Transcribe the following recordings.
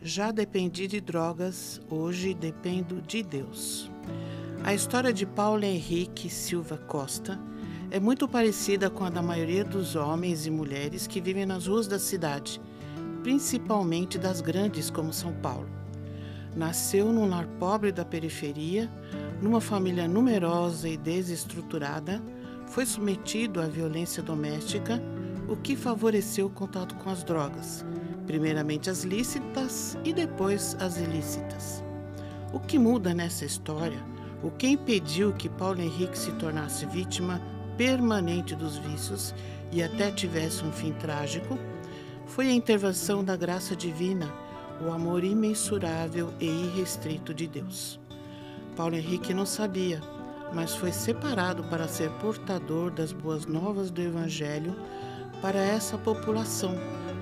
Já dependi de drogas, hoje dependo de Deus. A história de Paulo Henrique Silva Costa é muito parecida com a da maioria dos homens e mulheres que vivem nas ruas da cidade, principalmente das grandes como São Paulo. Nasceu num lar pobre da periferia, numa família numerosa e desestruturada, foi submetido à violência doméstica, o que favoreceu o contato com as drogas, primeiramente as lícitas e depois as ilícitas. O que muda nessa história, o que impediu que Paulo Henrique se tornasse vítima permanente dos vícios e até tivesse um fim trágico, foi a intervenção da graça divina, o amor imensurável e irrestrito de Deus. Paulo Henrique não sabia, mas foi separado para ser portador das boas novas do Evangelho para essa população,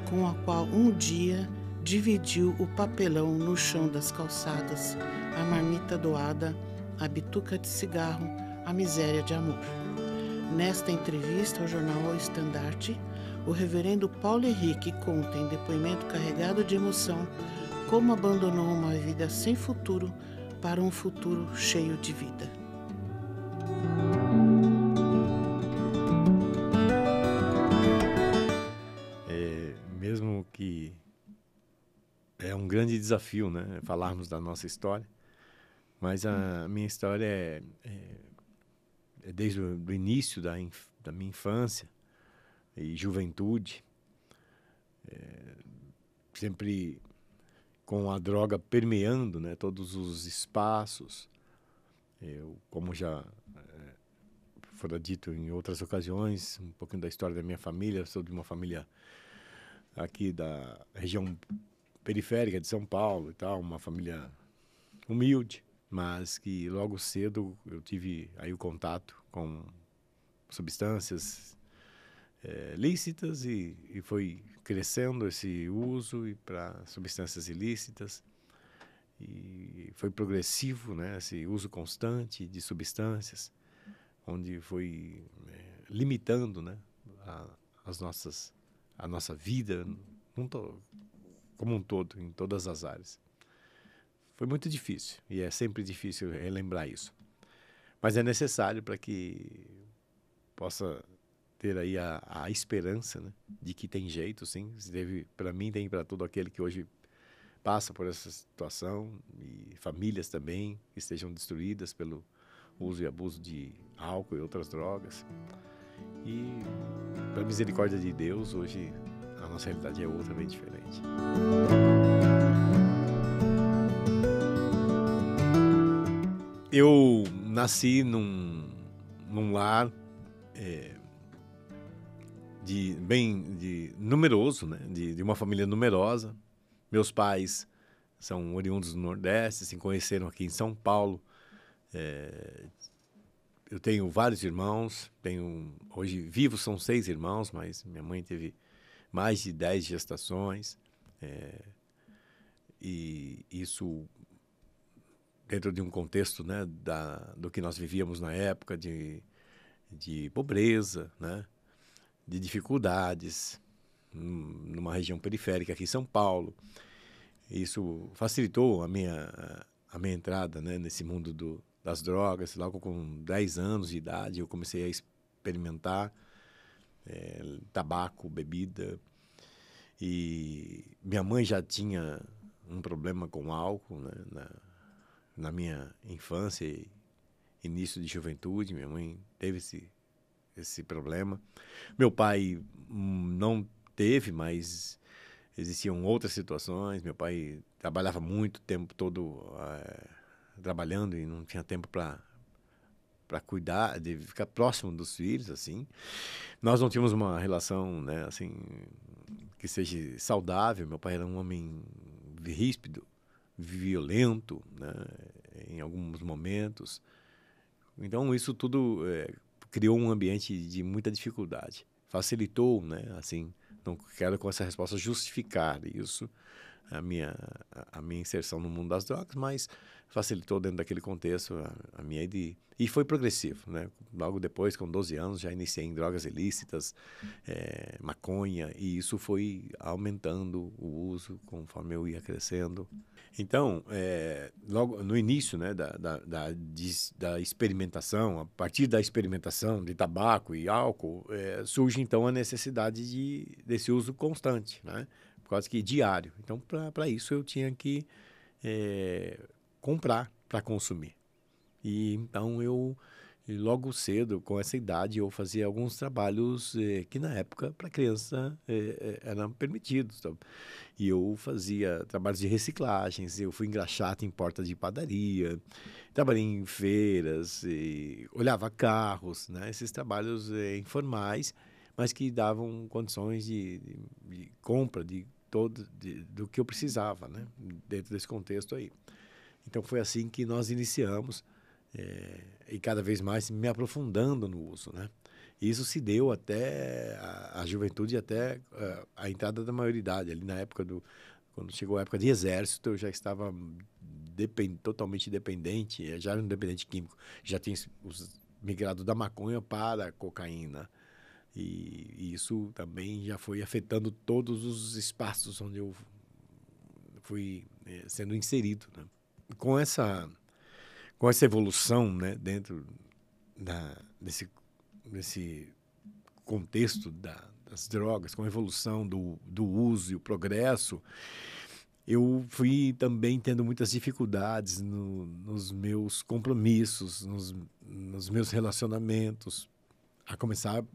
com a qual um dia dividiu o papelão no chão das calçadas, a marmita doada, a bituca de cigarro, a miséria de amor. Nesta entrevista ao jornal O Estandarte, o reverendo Paulo Henrique conta em depoimento carregado de emoção como abandonou uma vida sem futuro para um futuro cheio de vida. Mesmo que é um grande desafio, né, falarmos da nossa história, mas a minha história é desde o início da minha infância e juventude, sempre com a droga permeando, né, todos os espaços. Eu, como já fora dito em outras ocasiões, um pouquinho da história da minha família, sou de uma família aqui da região periférica de São Paulo e tal, uma família humilde, mas que logo cedo eu tive aí o contato com substâncias lícitas e foi crescendo esse uso e para substâncias ilícitas, e foi progressivo, né, esse uso constante de substâncias, onde foi limitando, né, a nossa vida como um todo, em todas as áreas. Foi muito difícil, e é sempre difícil relembrar isso. Mas é necessário para que possa ter aí a esperança, né, de que tem jeito, sim. Para mim, tem para todo aquele que hoje passa por essa situação, e famílias também que estejam destruídas pelo uso e abuso de álcool e outras drogas. E, pela misericórdia de Deus, hoje a nossa realidade é outra, bem diferente. Eu nasci num lar numeroso, né? De uma família numerosa. Meus pais são oriundos do Nordeste, se conheceram aqui em São Paulo. Eu tenho vários irmãos, hoje vivos são 6 irmãos, mas minha mãe teve mais de 10 gestações, e isso dentro de um contexto, né, do que nós vivíamos na época de pobreza, né, de dificuldades, numa região periférica aqui em São Paulo. Isso facilitou a minha entrada, né, nesse mundo das drogas. Logo com 10 anos de idade eu comecei a experimentar tabaco, bebida, e minha mãe já tinha um problema com álcool, né, na minha infância e início de juventude. Minha mãe teve esse problema. Meu pai não teve, mas existiam outras situações. Meu pai trabalhava muito, o tempo todo trabalhando, e não tinha tempo para cuidar, de ficar próximo dos filhos, assim. Nós não tínhamos uma relação, né, assim, que seja saudável. Meu pai era um homem ríspido, violento, né, em alguns momentos. Então isso tudo criou um ambiente de muita dificuldade. Facilitou, né, assim, não quero com essa resposta justificar isso, a minha inserção no mundo das drogas, mas facilitou dentro daquele contexto a minha e foi progressivo, né? Logo depois, com 12 anos, já iniciei em drogas ilícitas, maconha, e isso foi aumentando o uso conforme eu ia crescendo. Então, logo no início, né, da experimentação, a partir da experimentação de tabaco e álcool, surge então a necessidade desse uso constante, né? Quase que diário. Então, para isso, eu tinha que comprar para consumir. E então, logo cedo, com essa idade, eu fazia alguns trabalhos que, na época, para criança, eram permitidos. Tá? E eu fazia trabalhos de reciclagens, eu fui engraxate em porta de padaria, trabalhei em feiras, olhava carros, né? Esses trabalhos informais, mas que davam condições de compra do que eu precisava, né? Dentro desse contexto aí. Então, foi assim que nós iniciamos, e cada vez mais me aprofundando no uso, né? E isso se deu até a juventude, até a entrada da maioridade. Ali na época quando chegou a época de exército, eu já estava totalmente dependente, já era um dependente químico, já tinha migrado da maconha para a cocaína. E isso também já foi afetando todos os espaços onde eu fui sendo inserido, né? Com essa evolução, né, dentro desse contexto das drogas, com a evolução do uso e o progresso, eu fui também tendo muitas dificuldades nos meus compromissos, nos meus relacionamentos, a começar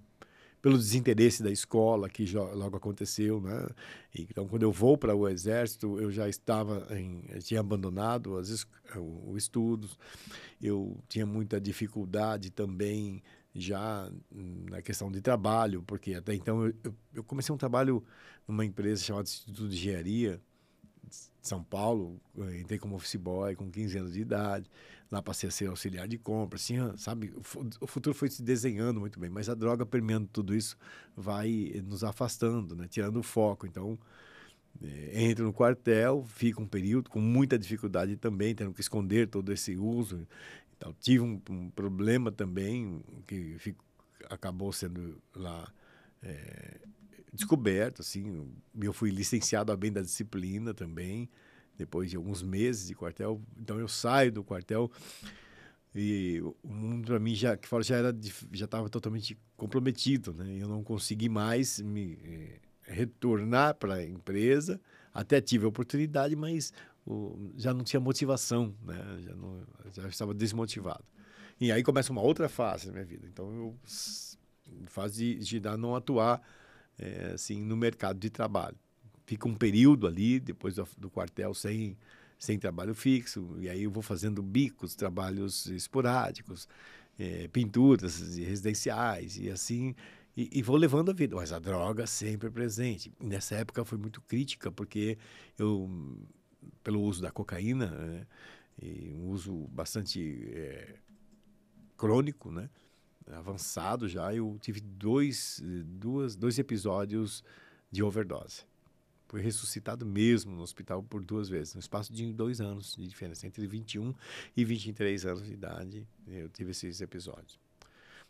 pelo desinteresse da escola, que logo aconteceu, né? Então, quando eu vou para o exército, eu já tinha abandonado os estudos, eu tinha muita dificuldade também já na questão de trabalho, porque até então eu comecei um trabalho numa empresa chamada Instituto de Engenharia, de São Paulo, entrei como office boy com 15 anos de idade, lá passei a ser auxiliar de compra, assim, sabe, o futuro foi se desenhando muito bem, mas a droga permeando tudo isso vai nos afastando, né, tirando o foco. Então, entro no quartel, fico um período com muita dificuldade também, tendo que esconder todo esse uso. Então, tive um problema também que acabou sendo lá descoberto, assim. Eu fui licenciado a bem da disciplina também, depois de alguns meses de quartel. Então, eu saio do quartel e o mundo para mim já estava totalmente comprometido, né? Eu não consegui mais me retornar para a empresa. Até tive a oportunidade, mas já não tinha motivação, né? Já estava desmotivado. E aí começa uma outra fase na minha vida. Então, fase de não atuar assim, no mercado de trabalho. Fica um período ali, depois do quartel, sem trabalho fixo, e aí eu vou fazendo bicos, trabalhos esporádicos, pinturas residenciais, e assim, e vou levando a vida. Mas a droga sempre presente. E nessa época foi muito crítica, porque pelo uso da cocaína, né, e um uso bastante crônico, né, avançado já, eu tive dois episódios de overdose. Fui ressuscitado mesmo no hospital por 2 vezes, no espaço de 2 anos de diferença, entre 21 e 23 anos de idade, eu tive esses episódios.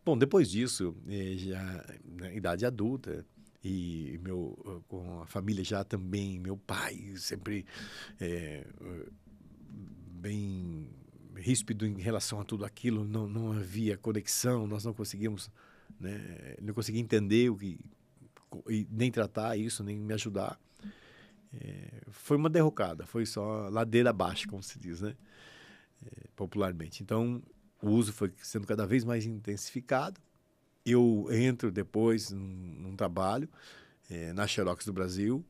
Bom, depois disso, já na idade adulta, e com a família já também, meu pai sempre bem ríspido em relação a tudo aquilo, não havia conexão, nós não conseguíamos, né, não conseguia entender e nem tratar isso, nem me ajudar. Foi uma derrocada, foi só ladeira abaixo, como se diz, né? Popularmente. Então, o uso foi sendo cada vez mais intensificado. Eu entro depois num trabalho na Xerox do Brasil.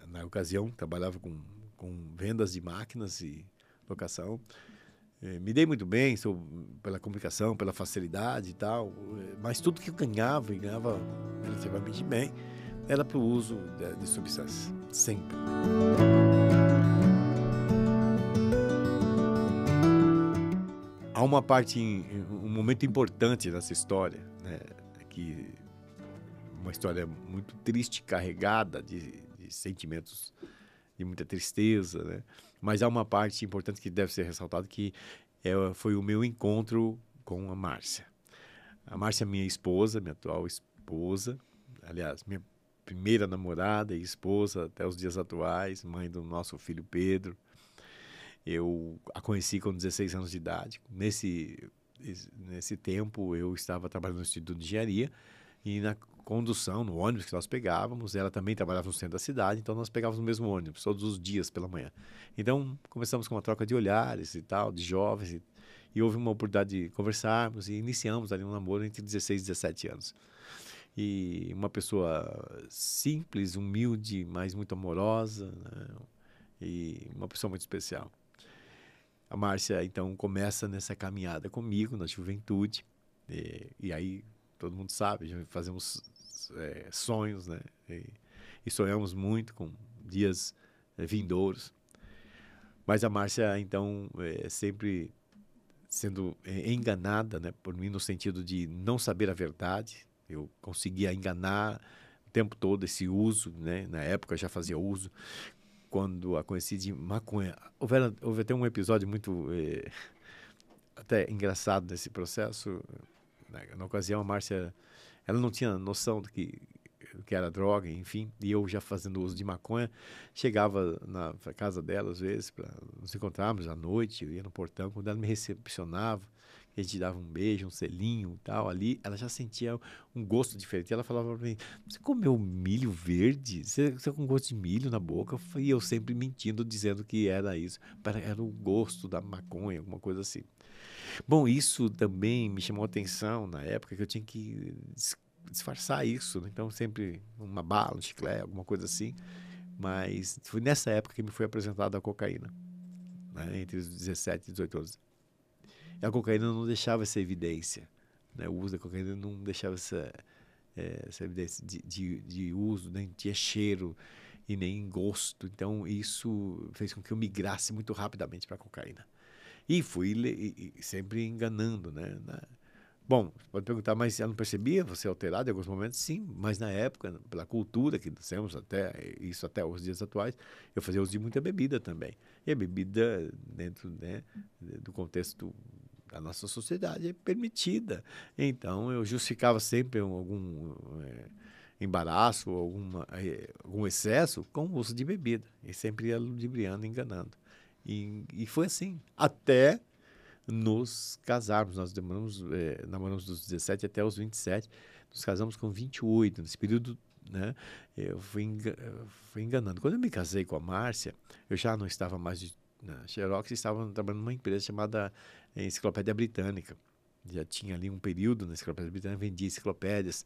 Na ocasião, trabalhava com vendas de máquinas e locação. Me dei muito bem pela comunicação, pela facilidade e tal, mas tudo que eu ganhava, e ganhava relativamente bem, era para o uso de substâncias, sempre. Há uma parte, um momento importante nessa história, né, uma história muito triste, carregada de de sentimentos de muita tristeza, né? Mas há uma parte importante que deve ser ressaltada, que foi o meu encontro com a Márcia. A Márcia é minha esposa, minha atual esposa, aliás, minha primeira namorada e esposa até os dias atuais, mãe do nosso filho Pedro. Eu a conheci com 16 anos de idade. Nesse tempo, eu estava trabalhando no Instituto de Engenharia e na condução, no ônibus que nós pegávamos, ela também trabalhava no centro da cidade, então nós pegávamos o mesmo ônibus todos os dias pela manhã. Então, começamos com uma troca de olhares e tal, de jovens, e houve uma oportunidade de conversarmos e iniciamos ali um namoro entre 16 e 17 anos. E uma pessoa simples, humilde, mas muito amorosa, né? E uma pessoa muito especial. A Márcia, então, começa nessa caminhada comigo, na juventude, e aí todo mundo sabe, já fazemos sonhos, né? E sonhamos muito com dias vindouros. Mas a Márcia, então, sempre sendo enganada, né, por mim, no sentido de não saber a verdade. Eu conseguia enganar o tempo todo esse uso, né? Na época eu já fazia uso. Quando a conheci de maconha, houve até um episódio muito até engraçado desse processo. Na ocasião, a Márcia, ela não tinha noção do que era droga, enfim, e eu já fazendo uso de maconha, chegava na casa dela às vezes para nos encontrarmos à noite, eu ia no portão, quando ela me recepcionava, a gente dava um beijo, um selinho e tal, ali ela já sentia um gosto diferente. Ela falava para mim: você comeu milho verde? Você com gosto de milho na boca? E eu sempre mentindo, dizendo que era isso, era o gosto da maconha, alguma coisa assim. Bom, isso também me chamou a atenção na época, que eu tinha que disfarçar isso, né? Então sempre uma bala, um chiclete, alguma coisa assim. Mas foi nessa época que me foi apresentada a cocaína, né? Entre os 17 e 18 anos. E a cocaína não deixava essa evidência, né? O uso da cocaína não deixava essa evidência de uso, nem tinha cheiro e nem gosto. Então isso fez com que eu migrasse muito rapidamente para a cocaína. E fui sempre enganando, né? Bom, pode perguntar, mas ela não percebia você alterado em alguns momentos? Sim, mas na época, pela cultura que nós temos até os dias atuais, eu fazia uso de muita bebida também. E a bebida, dentro, né, do contexto da nossa sociedade, é permitida. Então, eu justificava sempre algum embaraço, algum excesso com o uso de bebida. E sempre ia ludibriando, enganando. E foi assim, até nos casarmos. Nós namoramos dos 17 até os 27, nos casamos com 28. Nesse período, né, eu fui enganando. Quando eu me casei com a Márcia, eu já não estava mais na Xerox, estava trabalhando numa empresa chamada Enciclopédia Britânica. Já tinha ali um período na Enciclopédia Britânica, vendia enciclopédias.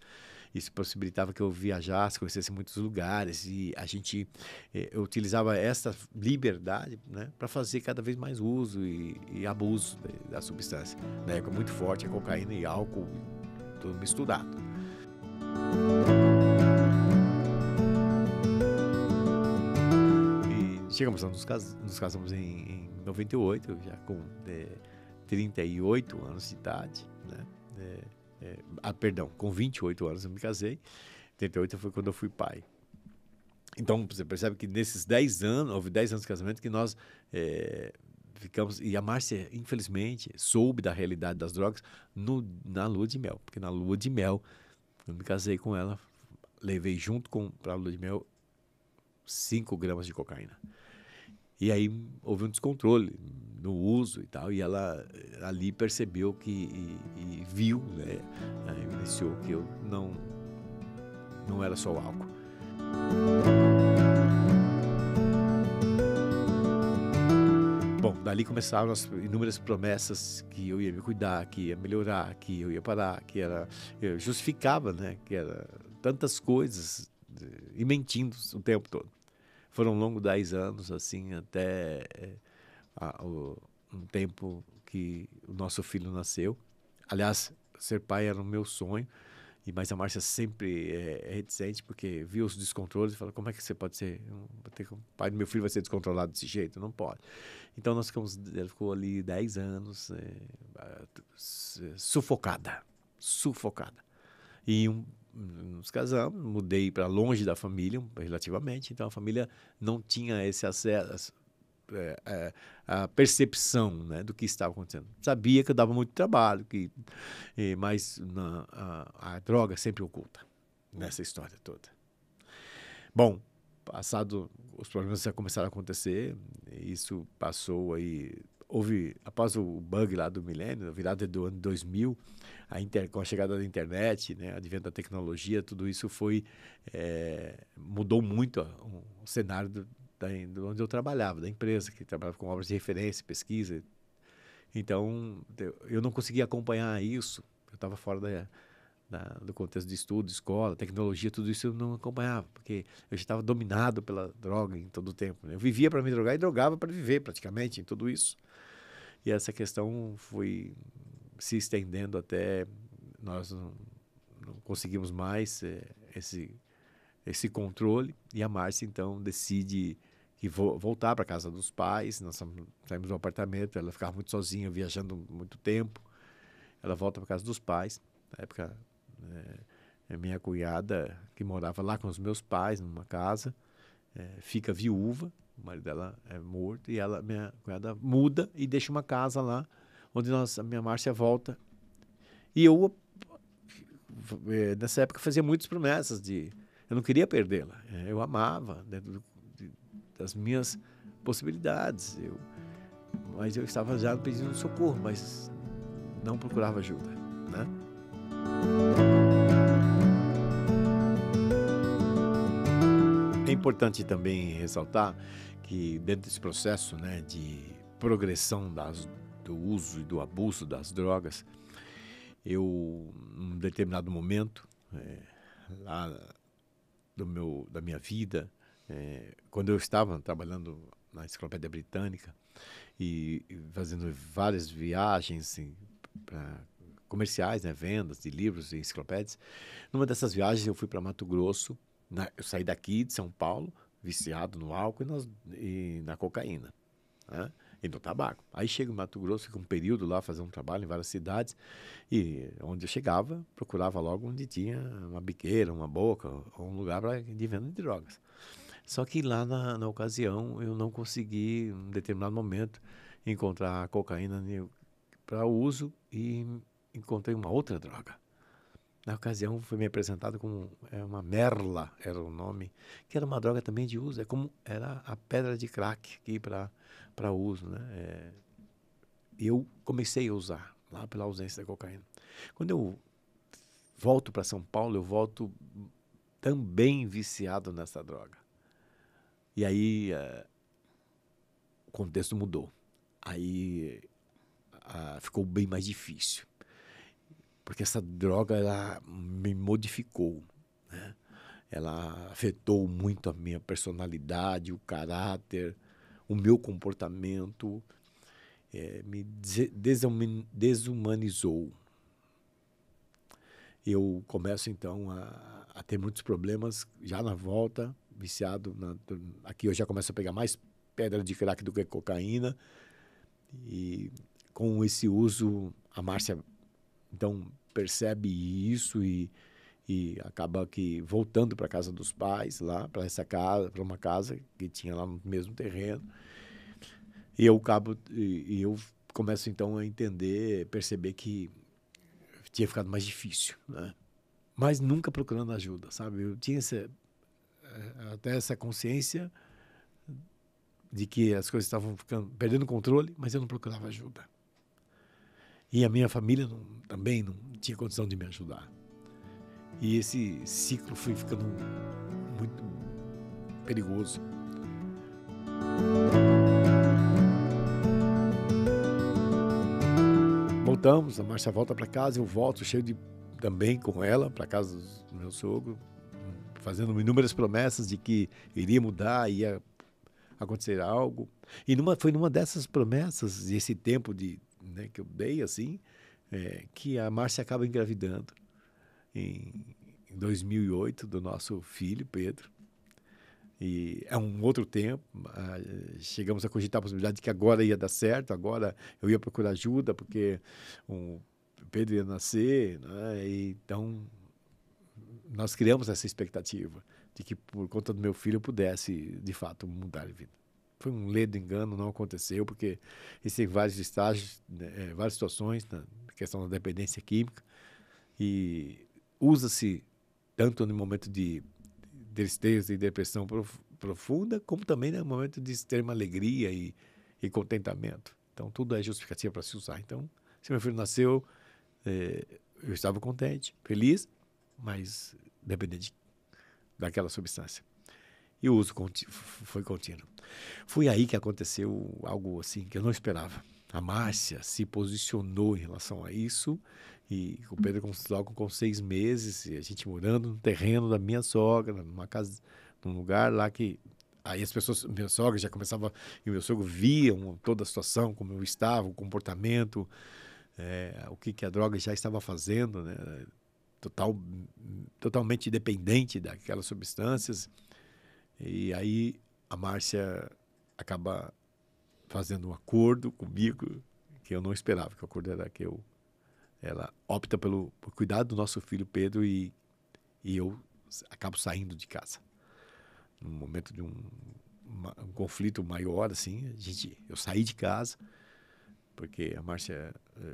Isso possibilitava que eu viajasse, conhecesse muitos lugares, e a gente eu utilizava essa liberdade, né, para fazer cada vez mais uso e abuso da substância. Na época muito forte, a cocaína e álcool, tudo misturado. E chegamos, nos casamos em 98, já com 38 anos de idade, né? Perdão, com 28 anos eu me casei, 38 foi quando eu fui pai. Então, você percebe que nesses 10 anos, houve 10 anos de casamento que nós ficamos... E a Márcia, infelizmente, soube da realidade das drogas na lua de mel. Porque na lua de mel, eu me casei com ela, levei junto para a lua de mel 5 gramas de cocaína. E aí houve um descontrole no uso e tal, e ela ali percebeu e viu, né, evidenciou que eu não era só o álcool. Bom, dali começaram as inúmeras promessas que eu ia me cuidar, que ia melhorar, que eu ia parar, eu justificava, né, que era tantas coisas e mentindo o tempo todo. Foram longos 10 anos, assim, até um tempo que o nosso filho nasceu. Aliás, ser pai era o meu sonho, mas a Márcia sempre é reticente, porque viu os descontroles e fala: como é que você pode ser? O pai do meu filho vai ser descontrolado desse jeito? Não pode. Então, ela ficou ali 10 anos sufocada. E nos casamos, mudei para longe da família, relativamente, então a família não tinha esse acesso, a percepção, né, do que estava acontecendo. Sabia que eu dava muito trabalho, mas a droga sempre oculta nessa história toda. Bom, os problemas já começaram a acontecer, isso passou aí, após o bug lá do milênio, a virada do ano 2000, com a chegada da internet, né, advento da tecnologia, tudo isso mudou muito o cenário de onde eu trabalhava, da empresa, que trabalhava com obras de referência, pesquisa. Então, eu não conseguia acompanhar isso, eu estava fora do contexto de estudo, escola, tecnologia, tudo isso eu não acompanhava, porque eu já estava dominado pela droga em todo o tempo, né? Eu vivia para me drogar e drogava para viver, praticamente, em tudo isso. E essa questão foi se estendendo até nós não conseguimos mais esse controle, e a Márcia, então, decide voltar para a casa dos pais. Nós saímos do apartamento, ela ficava muito sozinha, viajando muito tempo. Ela volta para a casa dos pais. Na época, minha cunhada, que morava lá com os meus pais, numa casa, fica viúva, o marido dela é morto, e minha cunhada muda e deixa uma casa lá, onde a minha Márcia volta. E eu, nessa época, fazia muitas promessas eu não queria perdê-la. Eu amava, dentro das minhas possibilidades. Mas eu estava já pedindo socorro, mas não procurava ajuda, né? É importante também ressaltar que dentro desse processo, né, de progressão do uso e do abuso das drogas, eu, num determinado momento, lá da minha vida, quando eu estava trabalhando na Enciclopédia Britânica e fazendo várias viagens para comerciais, né, vendas de livros e enciclopédias, numa dessas viagens eu fui para Mato Grosso. Eu saí daqui de São Paulo, viciado no álcool e na cocaína, né? E no tabaco. Aí chego em Mato Grosso, fico um período lá, fazer um trabalho em várias cidades, e onde eu chegava, procurava logo onde tinha uma biqueira, uma boca, ou um lugar de venda de drogas. Só que lá na ocasião eu não consegui, em um determinado momento, encontrar a cocaína para uso, e encontrei uma outra droga. Na ocasião foi me apresentado como uma merla, era o nome, que era uma droga também de uso, era a pedra de crack aqui para uso, né? Eu comecei a usar lá pela ausência da cocaína. Quando eu volto para São Paulo, eu volto também viciado nessa droga. E aí o contexto mudou. Aí ficou bem mais difícil. Porque essa droga, ela me modificou, né? Ela afetou muito a minha personalidade, o caráter, o meu comportamento, me desumanizou. Eu começo, então, a ter muitos problemas já na volta, viciado. Aqui eu já começo a pegar mais pedra de crack do que cocaína. E com esse uso, a Márcia, então, percebe isso e acaba que voltando para a casa dos pais, lá para para uma casa que tinha lá no mesmo terreno. E eu começo então a perceber que tinha ficado mais difícil, né? Mas nunca procurando ajuda, sabe? Eu tinha até essa consciência de que as coisas estavam perdendo controle, mas eu não procurava ajuda. E a minha família também não tinha condição de me ajudar. E esse ciclo foi ficando muito perigoso. Voltamos, a Márcia volta para casa, eu volto cheio também com ela para casa do meu sogro, fazendo inúmeras promessas de que iria mudar, ia acontecer algo. E foi numa dessas promessas, esse tempo né, que eu dei, assim, que a Márcia acaba engravidando em 2008 do nosso filho, Pedro. E é um outro tempo, chegamos a cogitar a possibilidade de que agora ia dar certo, agora eu ia procurar ajuda, porque o Pedro ia nascer, né? E então nós criamos essa expectativa de que por conta do meu filho eu pudesse, de fato, mudar de vida. Foi um ledo engano, não aconteceu, porque existem vários estágios, né, várias situações na questão da dependência química, e usa-se tanto no momento de tristeza e depressão profunda, como também no momento de extrema alegria e contentamento. Então, tudo é justificativa para se usar. Então, se meu filho nasceu, eu estava contente, feliz, mas dependente daquela substância. E o uso foi contínuo. Foi aí que aconteceu algo assim que eu não esperava. A Márcia se posicionou em relação a isso, e o Pedro logo com 6 meses, e a gente morando no terreno da minha sogra, numa casa, num lugar lá que... Aí as pessoas, minha sogra já começava, e o meu sogro viam toda a situação, como eu estava, o comportamento, o que a droga já estava fazendo, né? Totalmente dependente daquelas substâncias. E aí a Márcia acaba fazendo um acordo comigo que eu não esperava, que o acordo era que ela opta por cuidar do nosso filho Pedro, e eu acabo saindo de casa. No momento de um conflito maior, assim, eu saí de casa, porque a Márcia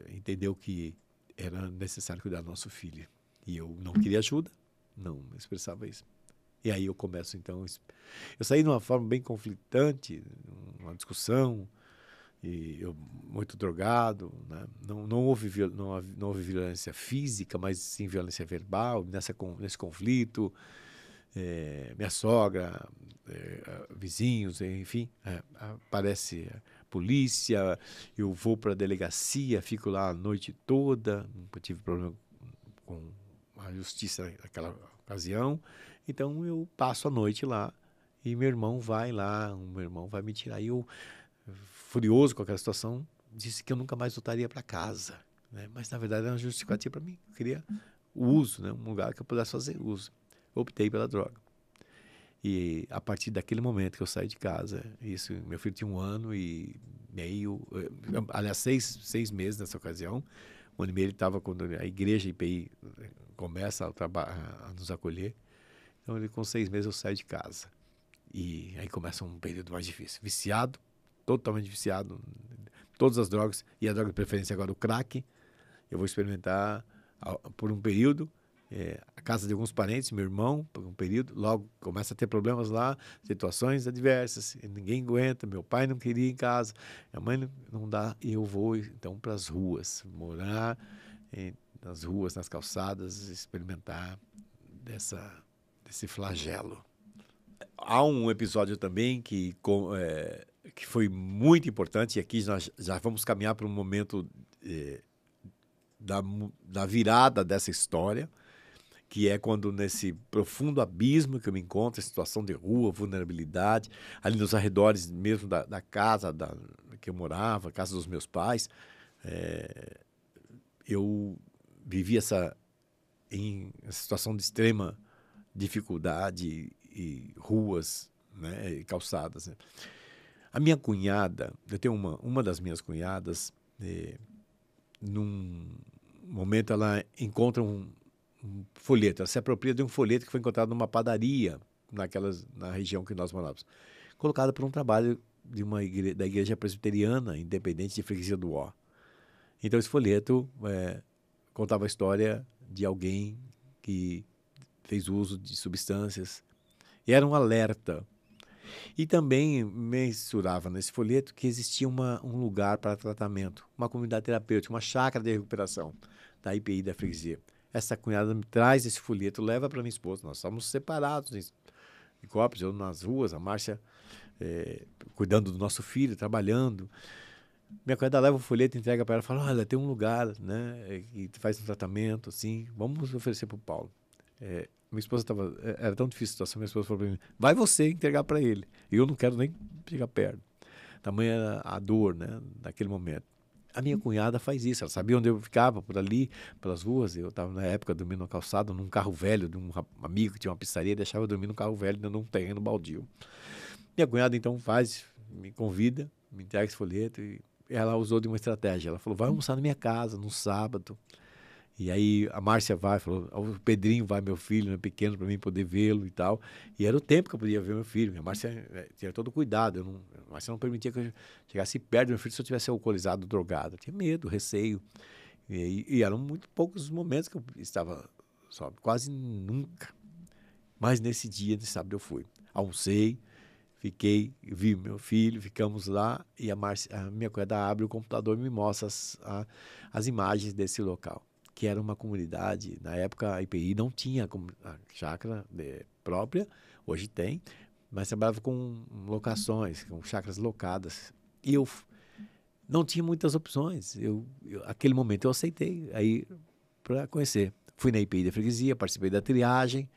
entendeu que era necessário cuidar do nosso filho. E eu não queria ajuda, não expressava isso. E aí eu começo, então... Eu saí de uma forma bem conflitante, uma discussão, e eu muito drogado, né? Não houve violência física, mas sim violência verbal nesse conflito. Minha sogra, vizinhos, enfim, aparece a polícia, eu vou para a delegacia, fico lá a noite toda, nunca tive problema com a justiça naquela ocasião, então eu passo a noite lá e meu irmão vai me tirar. E eu, furioso com aquela situação, disse que eu nunca mais voltaria para casa, né? Mas na verdade era uma justificativa para mim, eu queria o uso, né? Um lugar que eu pudesse fazer uso. Optei pela droga. E a partir daquele momento que eu saí de casa, meu filho tinha 1 ano e meio, aliás, 6 meses nessa ocasião, 1 ano e meio ele estava quando a igreja IPI começa a nos acolher. Então, com 6 meses eu saio de casa. E aí começa um período mais difícil. Viciado, totalmente viciado, todas as drogas, e a droga de preferência agora o crack. Eu vou experimentar por um período, a casa de alguns parentes, meu irmão, por um período, logo começa a ter problemas lá, situações adversas, ninguém aguenta, meu pai não queria ir em casa, minha mãe não dá, e eu vou então para as ruas, morar nas ruas, nas calçadas, experimentar desse flagelo. Há um episódio também que foi muito importante, e aqui nós já vamos caminhar para um momento da virada dessa história, que é quando nesse profundo abismo que eu me encontro, situação de rua, vulnerabilidade, ali nos arredores mesmo da casa que eu morava, casa dos meus pais, eu vivi essa situação de extrema dificuldade e ruas, né, e calçadas, né. A minha cunhada, eu tenho uma das minhas cunhadas, num momento ela encontra um folheto, ela se apropria de um folheto que foi encontrado numa padaria na região que nós morávamos, colocado por um trabalho da igreja presbiteriana independente de Freguesia do Ó. Então esse folheto contava a história de alguém que fez uso de substâncias, e era um alerta. E também mensurava nesse folheto que existia um lugar para tratamento, uma comunidade terapêutica, uma chácara de recuperação da IPI da freguesia. Essa cunhada me traz esse folheto, leva para minha esposa. Nós estávamos separados em Cópia, eu nas ruas, a Márcia cuidando do nosso filho, trabalhando. Minha cunhada leva o folheto, entrega para ela e fala: olha, tem um lugar, né, que faz um tratamento, assim, vamos oferecer para o Paulo. Minha esposa era tão difícil a situação, minha esposa falou para mim: vai você entregar para ele. E eu não quero nem chegar perto. Tamanha era a dor, né, naquele momento. A minha cunhada faz isso, ela sabia onde eu ficava, por ali, pelas ruas. Eu estava, na época, dormindo na calçada, num carro velho de um amigo que tinha uma pizzaria, deixava eu dormir num carro velho, dentro de um terreno baldio. Minha cunhada, então, me convida, me entrega esse folheto, e ela usou de uma estratégia. Ela falou: vai almoçar na minha casa, no sábado, E aí a Márcia vai, falou, o Pedrinho vai, meu filho, né, pequeno, para mim poder vê-lo e tal. E era o tempo que eu podia ver meu filho. A Márcia tinha todo cuidado. A Márcia não permitia que eu chegasse perto do meu filho se eu tivesse alcoolizado, drogado. Eu tinha medo, receio. E eram muito poucos momentos que eu estava só, quase nunca. Mas nesse dia, nesse sábado, eu fui. Almocei, fiquei, vi meu filho, ficamos lá e a minha cunhada abre o computador e me mostra as imagens desse local, que era uma comunidade. Na época, a IPI não tinha a chácara própria, hoje tem, mas trabalhava com locações, com chácaras locadas. E eu não tinha muitas opções. Aquele momento eu aceitei aí para conhecer. Fui na IPI da freguesia, participei da triagem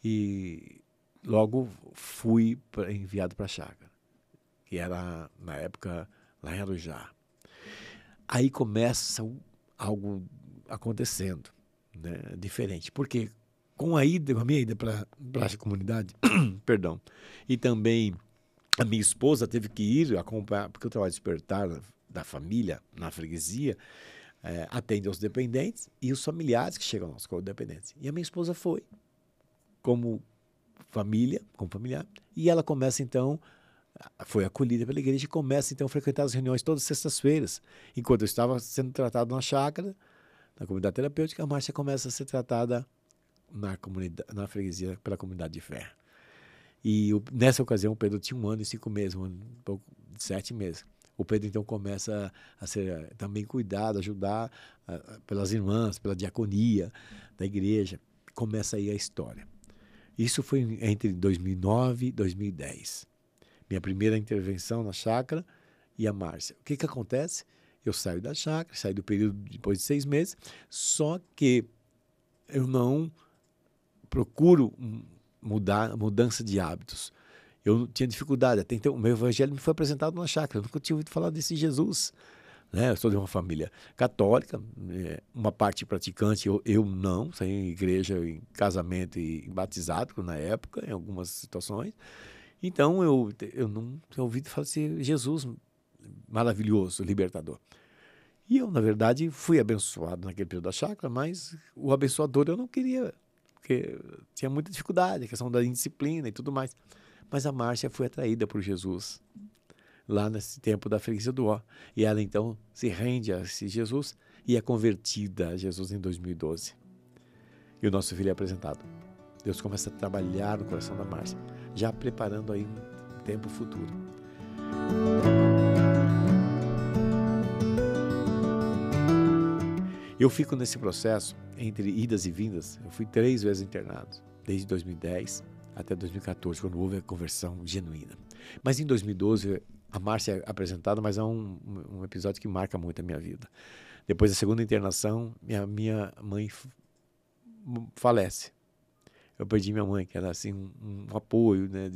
e logo fui enviado para a chácara, que era, na época, lá em Arujá. Aí começa algo acontecendo, né, diferente. Porque com a minha ida para a comunidade, perdão, e também a minha esposa teve que ir acompanhar, porque o trabalho de despertar da família na freguesia atende aos dependentes e os familiares que chegam aos dependentes. E a minha esposa foi como familiar, e ela começa então, foi acolhida pela igreja e começa então a frequentar as reuniões todas as sextas-feiras. Enquanto eu estava sendo tratado na chácara, na comunidade terapêutica, a Márcia começa a ser tratada na freguesia pela comunidade de fé. E nessa ocasião o Pedro tinha 1 ano e 5 meses, 7 meses. O Pedro então começa a ser também cuidado, ajudar pelas irmãs, pela diaconia da igreja. Começa aí a história. Isso foi entre 2009 e 2010. Minha primeira intervenção na chácara e a Márcia. O que acontece? Eu saio da chácara, saio do período depois de 6 meses, só que eu não procuro mudança de hábitos. Eu tinha dificuldade. Até então, o meu evangelho me foi apresentado na chácara. Eu nunca tinha ouvido falar desse Jesus. Né? Eu sou de uma família católica, uma parte praticante, eu não, saí em igreja, em casamento e batizado na época, em algumas situações. Então eu não tinha ouvido falar desse Jesus maravilhoso, libertador. E eu, na verdade, fui abençoado naquele período da chácara, mas o abençoador eu não queria, porque tinha muita dificuldade, a questão da indisciplina e tudo mais. Mas a Márcia foi atraída por Jesus lá nesse tempo da freguesia do Ó. E ela então se rende a esse Jesus e é convertida a Jesus em 2012. E o nosso filho é apresentado. Deus começa a trabalhar no coração da Márcia, já preparando aí um tempo futuro. Eu fico nesse processo entre idas e vindas. Eu fui 3 vezes internado, desde 2010 até 2014, quando houve a conversão genuína. Mas em 2012, a Márcia é apresentada, mas há um episódio que marca muito a minha vida. Depois da segunda internação, minha mãe falece. Eu perdi minha mãe, que era assim, um apoio, né,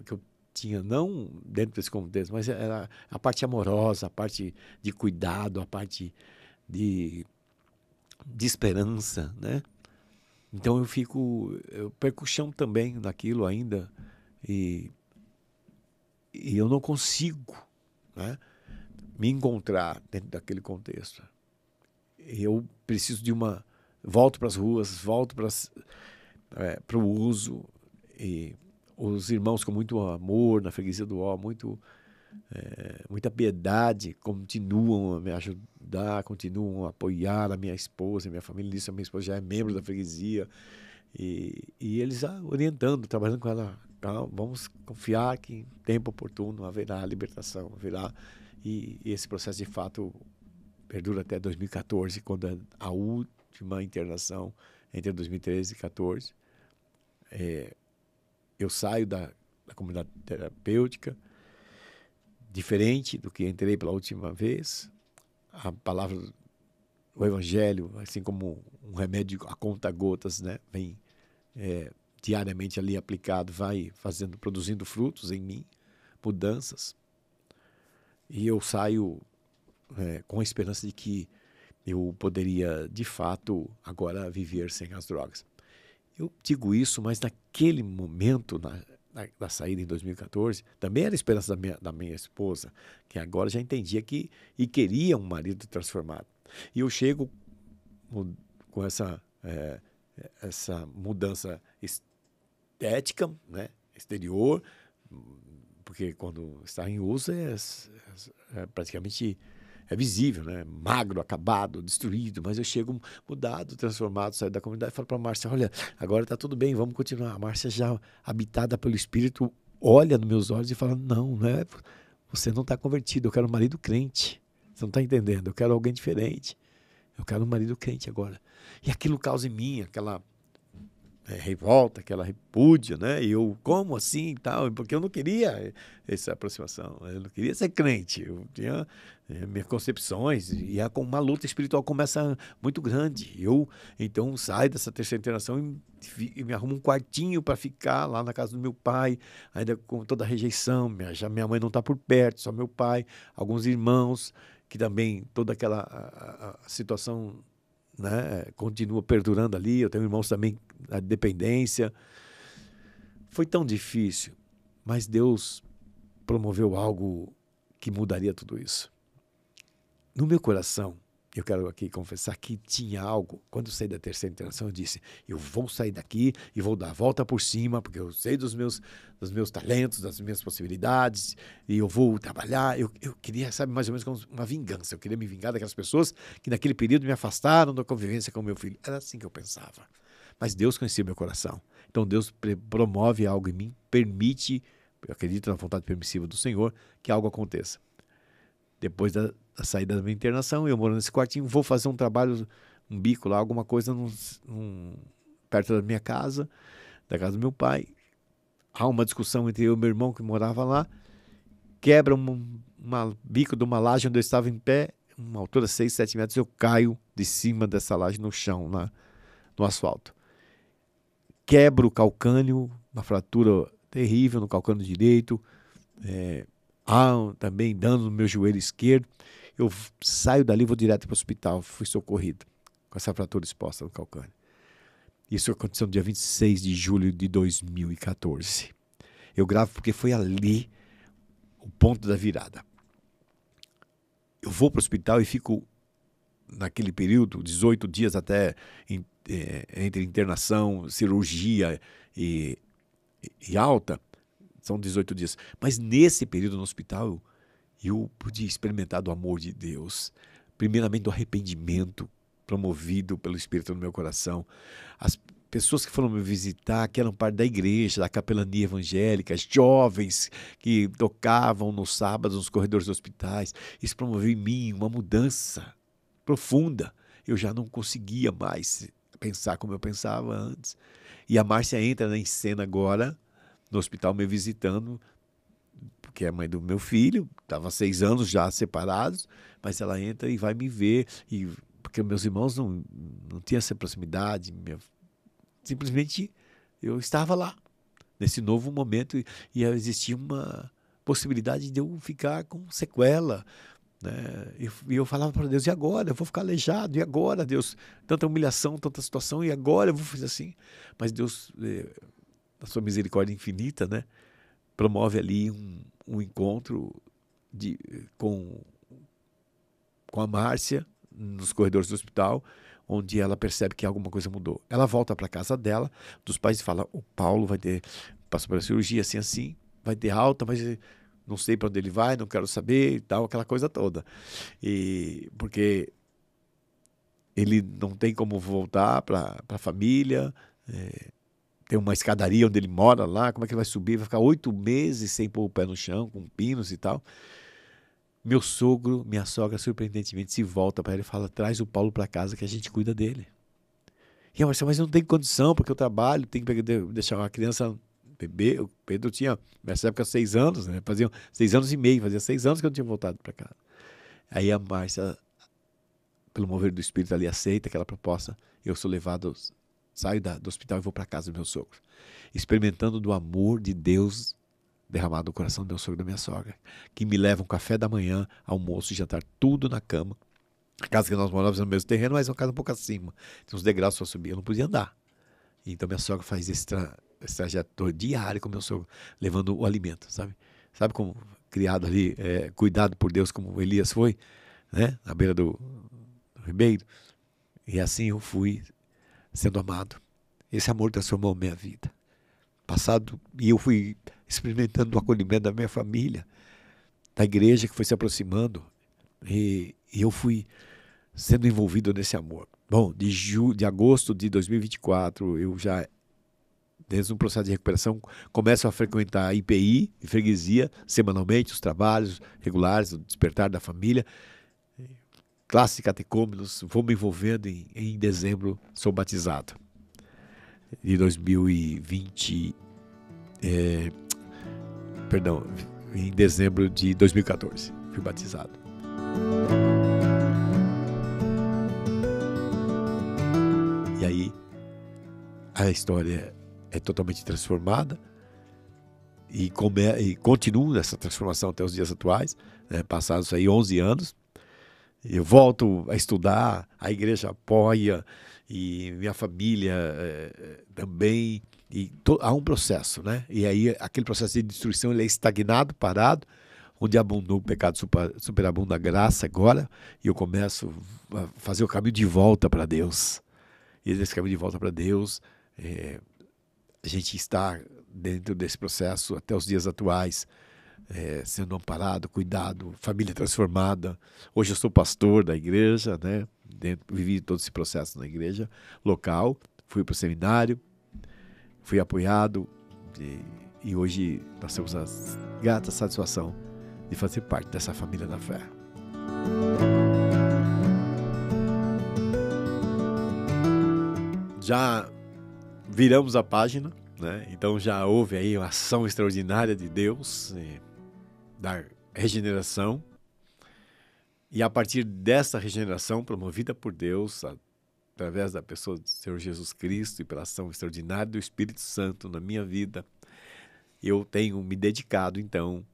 que eu tinha, não dentro desse contexto, mas era a parte amorosa, a parte de cuidado, a parte de esperança, né? Então eu perco o chão também naquilo ainda e eu não consigo, né, me encontrar dentro daquele contexto. Eu preciso volto para as ruas, volto para o uso, e os irmãos com muito amor na freguesia do Ó, muita piedade, continuam a me ajudar, continuam a apoiar a minha esposa, a minha família. Isso, a minha esposa já é membro da freguesia, e eles orientando, trabalhando com ela. Então, vamos confiar que em tempo oportuno haverá libertação, e esse processo de fato perdura até 2014, quando a última internação, entre 2013 e 2014, eu saio da comunidade terapêutica, diferente do que entrei pela última vez. A palavra, o evangelho, assim como um remédio a conta-gotas, né, vem diariamente ali aplicado, vai produzindo frutos em mim, mudanças. E eu saio com a esperança de que eu poderia, de fato, agora viver sem as drogas. Eu digo isso, mas naquele momento, da saída em 2014, também era a esperança da minha esposa, que agora já entendia e queria um marido transformado. E eu chego com essa mudança estética, né, exterior, porque quando está em uso praticamente visível, né? Magro, acabado, destruído, mas eu chego mudado, transformado, saio da comunidade e falo para a Márcia, olha, agora está tudo bem, vamos continuar. A Márcia, já habitada pelo Espírito, olha nos meus olhos e fala, não é, você não está convertido, eu quero um marido crente, você não está entendendo, eu quero alguém diferente, eu quero um marido crente agora. E aquilo causa em mim aquela revolta, aquela repúdia, né? E eu, como assim e tal? Porque eu não queria essa aproximação, eu não queria ser crente, eu tinha minhas concepções, e uma luta espiritual começa muito grande. Eu, então, saio dessa terceira internação e me arrumo um quartinho para ficar lá na casa do meu pai, ainda com toda a rejeição, minha mãe não está por perto, só meu pai, alguns irmãos, que também toda aquela a situação, né, continua perdurando ali. Eu tenho irmãos também na dependência. Foi tão difícil, mas Deus promoveu algo que mudaria tudo isso. No meu coração, eu quero aqui confessar que tinha algo. Quando eu saí da terceira internação, eu disse, eu vou sair daqui e vou dar a volta por cima, porque eu sei dos meus talentos, das minhas possibilidades, e eu vou trabalhar. Eu queria, sabe, mais ou menos como uma vingança. Eu queria me vingar daquelas pessoas que naquele período me afastaram da convivência com meu filho. Era assim que eu pensava. Mas Deus conhecia meu coração. Então Deus promove algo em mim, permite, eu acredito na vontade permissiva do Senhor, que algo aconteça. Depois da saída da minha internação, eu moro nesse quartinho, vou fazer um trabalho, um bico lá, alguma coisa perto da minha casa, da casa do meu pai. Há uma discussão entre eu e meu irmão que morava lá, quebra um bico de uma laje onde eu estava em pé, uma altura de 6, 7 metros, eu caio de cima dessa laje no chão, no asfalto. Quebro o calcânio, uma fratura terrível no calcânio direito, há também dano no meu joelho esquerdo. Eu saio dali e vou direto para o hospital. Fui socorrido com essa fratura exposta no calcânio. Isso aconteceu no dia 26 de julho de 2014. Eu gravo porque foi ali o ponto da virada. Eu vou para o hospital e fico, naquele período, 18 dias até entre internação, cirurgia e alta, são 18 dias. Mas nesse período no hospital, eu pude experimentar do amor de Deus, primeiramente do arrependimento promovido pelo Espírito no meu coração. As pessoas que foram me visitar, que eram parte da igreja, da capelania evangélica, jovens que tocavam nos sábados nos corredores dos hospitais, isso promoveu em mim uma mudança profunda. Eu já não conseguia mais pensar como eu pensava antes. E a Márcia entra em cena agora, no hospital me visitando, porque é a mãe do meu filho, estava 6 anos já separados, mas ela entra e vai me ver, porque meus irmãos não tinham essa proximidade, simplesmente eu estava lá, nesse novo momento, e existia uma possibilidade de eu ficar com sequela, né? E eu falava para Deus, e agora? Eu vou ficar aleijado, e agora, Deus? Tanta humilhação, tanta situação, e agora eu vou fazer assim? Mas Deus, na sua misericórdia infinita, né, promove ali um encontro com a Márcia nos corredores do hospital, onde ela percebe que alguma coisa mudou. Ela volta para a casa dela, dos pais, e fala, o Paulo passou pela cirurgia assim, vai ter alta, mas não sei para onde ele vai, não quero saber e tal, aquela coisa toda. Porque ele não tem como voltar para a família, tem uma escadaria onde ele mora lá, como é que ele vai subir? Vai ficar 8 meses sem pôr o pé no chão, com pinos e tal. Meu sogro, minha sogra, surpreendentemente, se volta para ele e fala, traz o Paulo para casa que a gente cuida dele. E eu Marcelo, mas eu não tenho condição, porque eu trabalho, tenho que deixar uma criança bebê. O Pedro tinha, nessa época, 6 anos, né? Fazia 6 anos e meio, fazia 6 anos que eu não tinha voltado para casa. Aí a Márcia, pelo mover do Espírito ali, aceita aquela proposta. Eu sou levado, saio do hospital e vou para casa do meu sogro, experimentando do amor de Deus derramado no coração do meu sogro e da minha sogra, que me levam café da manhã, almoço e jantar, tudo na cama. A casa que nós morávamos no mesmo terreno, mas uma casa um pouco acima. Tem uns degraus para subir, eu não podia andar. Então minha sogra faz esse trajeto diário com meu sogro, levando o alimento, sabe? Sabe como criado ali, cuidado por Deus, como Elias foi, né? Na beira do ribeiro. E assim eu fui sendo amado. Esse amor transformou minha vida. E eu fui experimentando o acolhimento da minha família, da igreja que foi se aproximando. E eu fui sendo envolvido nesse amor. Bom, de agosto de 2024, eu já, desde um processo de recuperação, começo a frequentar a IPI e freguesia semanalmente, os trabalhos regulares, o despertar da família, classe catecúmenos, vou me envolvendo em dezembro, sou batizado. De 2020, em dezembro de 2014, fui batizado. E aí, a história é totalmente transformada e continua nessa transformação até os dias atuais, né? Passados aí 11 anos. Eu volto a estudar, a igreja apoia e minha família também. E há um processo, né? E aí aquele processo de destruição ele é estagnado, parado, onde abundou o pecado, superabunda a graça agora, e eu começo a fazer o caminho de volta para Deus. E nesse caminho de volta para Deus, a gente está dentro desse processo até os dias atuais, sendo amparado, cuidado, família transformada. Hoje eu sou pastor da igreja, né? Vivi todo esse processo na igreja local, fui para o seminário, fui apoiado e hoje nós temos a grata satisfação de fazer parte dessa família da fé. Já viramos a página, né? Então já houve aí uma ação extraordinária de Deus, da regeneração, e a partir dessa regeneração promovida por Deus, através da pessoa do Senhor Jesus Cristo e pela ação extraordinária do Espírito Santo na minha vida, eu tenho me dedicado então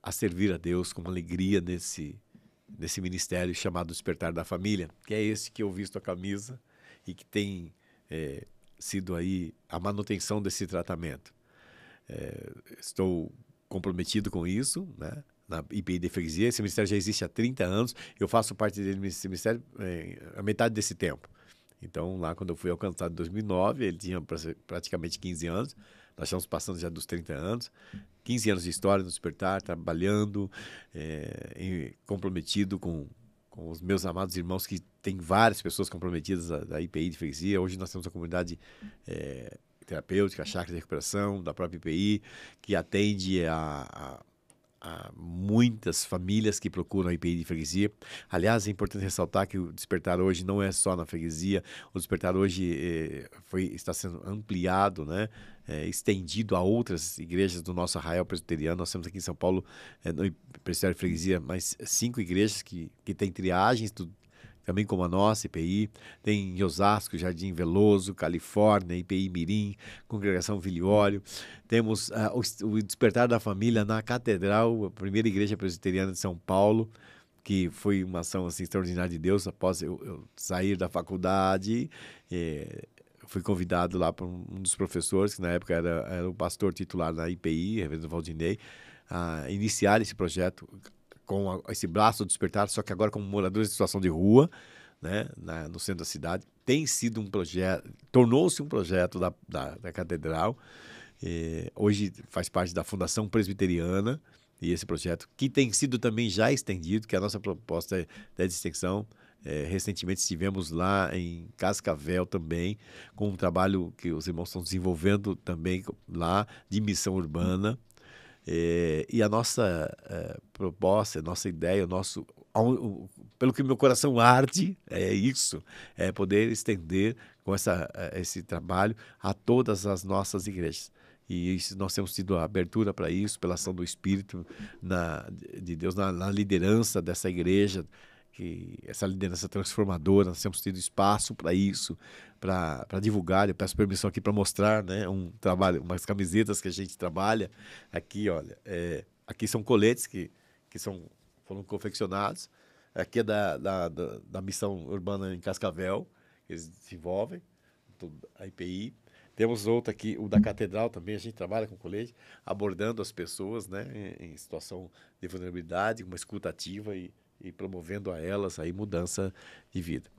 a servir a Deus com alegria nesse ministério chamado Despertar da Família, que é esse que eu visto a camisa e que tem sido aí a manutenção desse tratamento. Estou comprometido com isso, né? Na IPI de freguesia. Esse ministério já existe há 30 anos. Eu faço parte desse ministério a metade desse tempo. Então, lá quando eu fui alcançado em 2009, ele tinha praticamente 15 anos. Nós estamos passando já dos 30 anos. 15 anos de história no Despertar, trabalhando, comprometido com os meus amados irmãos, que tem várias pessoas comprometidas da IPI de freguesia. Hoje nós temos a comunidade terapêutica, a chácara de recuperação da própria IPI, que atende a muitas famílias que procuram a IPI de freguesia. Aliás, é importante ressaltar que o Despertar hoje não é só na freguesia. O Despertar hoje está sendo ampliado, né? Estendido a outras igrejas do nosso arraial presbiteriano. Nós temos aqui em São Paulo, no Presbitério de Freguesia, mais 5 igrejas que têm triagens, também como a nossa, IPI. Tem em Osasco, Jardim Veloso, Califórnia, IPI Mirim, Congregação Vilhório. Temos o Despertar da Família na Catedral, a primeira igreja presbiteriana de São Paulo, que foi uma ação assim, extraordinária de Deus. Após eu sair da faculdade, fui convidado lá por um dos professores, que na época era o pastor titular da IPI, Reverendo Valdinei, a iniciar esse projeto com esse braço do Despertar, só que agora como moradores de situação de rua, né, no centro da cidade. Tem sido um projeto, tornou-se um projeto da Catedral. Hoje faz parte da Fundação Presbiteriana, e esse projeto que tem sido também já estendido, que a nossa proposta é de extensão. Recentemente estivemos lá em Cascavel também, com um trabalho que os irmãos estão desenvolvendo também lá, de missão urbana. E a nossa proposta, a nossa ideia, pelo que meu coração arde, é isso, é poder estender com esse trabalho a todas as nossas igrejas. E nós temos tido a abertura para isso, pela ação do Espírito de Deus na liderança dessa igreja, essa liderança transformadora. Nós temos tido espaço para isso, para divulgar. Eu peço permissão aqui para mostrar, né, um trabalho, umas camisetas que a gente trabalha aqui, olha. Aqui são coletes que foram confeccionados. Aqui é da missão urbana em Cascavel, que eles desenvolvem, a IPI. Temos outro aqui, o da Catedral também. A gente trabalha com colete, abordando as pessoas, né, em situação de vulnerabilidade, uma escuta ativa e promovendo a elas aí mudança de vida.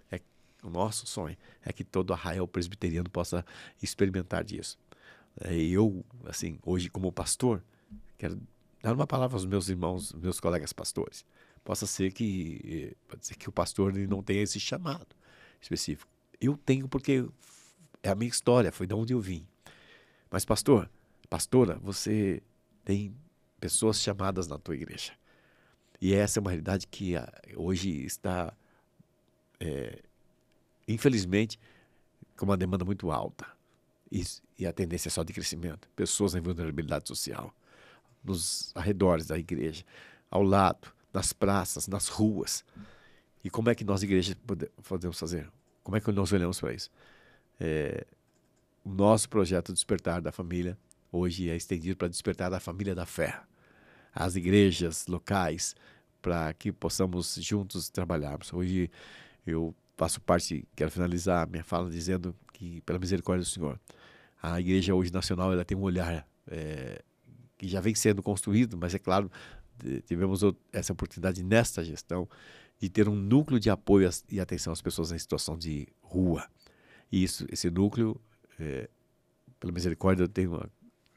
O nosso sonho é que todo arraial presbiteriano possa experimentar disso. E eu, assim, hoje como pastor, quero dar uma palavra aos meus irmãos, meus colegas pastores. Pode ser que o pastor não tenha esse chamado específico. Eu tenho porque é a minha história, foi de onde eu vim. Mas pastor, pastora, você tem pessoas chamadas na tua igreja. E essa é uma realidade que hoje está, infelizmente, com uma demanda muito alta. E a tendência é só de crescimento. Pessoas em vulnerabilidade social, nos arredores da igreja, ao lado, nas praças, nas ruas. E como é que nós, igrejas, podemos fazer? Como é que nós olhamos para isso? O nosso projeto Despertar da Família hoje é estendido para despertar a família da fé. As igrejas locais, para que possamos juntos trabalharmos. Hoje eu faço parte, quero finalizar minha fala dizendo que, pela misericórdia do Senhor, a igreja hoje nacional ela tem um olhar que já vem sendo construído, mas é claro, tivemos essa oportunidade nesta gestão de ter um núcleo de apoio e atenção às pessoas em situação de rua. E esse núcleo, pela misericórdia, eu tenho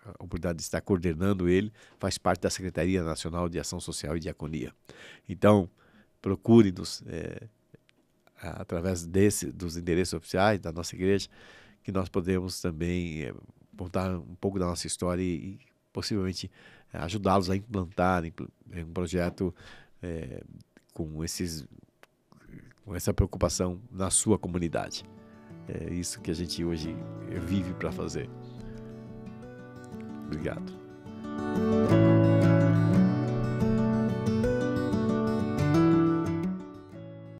a oportunidade de estar coordenando ele, faz parte da Secretaria Nacional de Ação Social e Diaconia. Então, procure-nos através dos endereços oficiais da nossa igreja, que nós podemos também contar um pouco da nossa história e possivelmente ajudá-los a implantar um projeto com essa preocupação na sua comunidade. É isso que a gente hoje vive para fazer. Obrigado.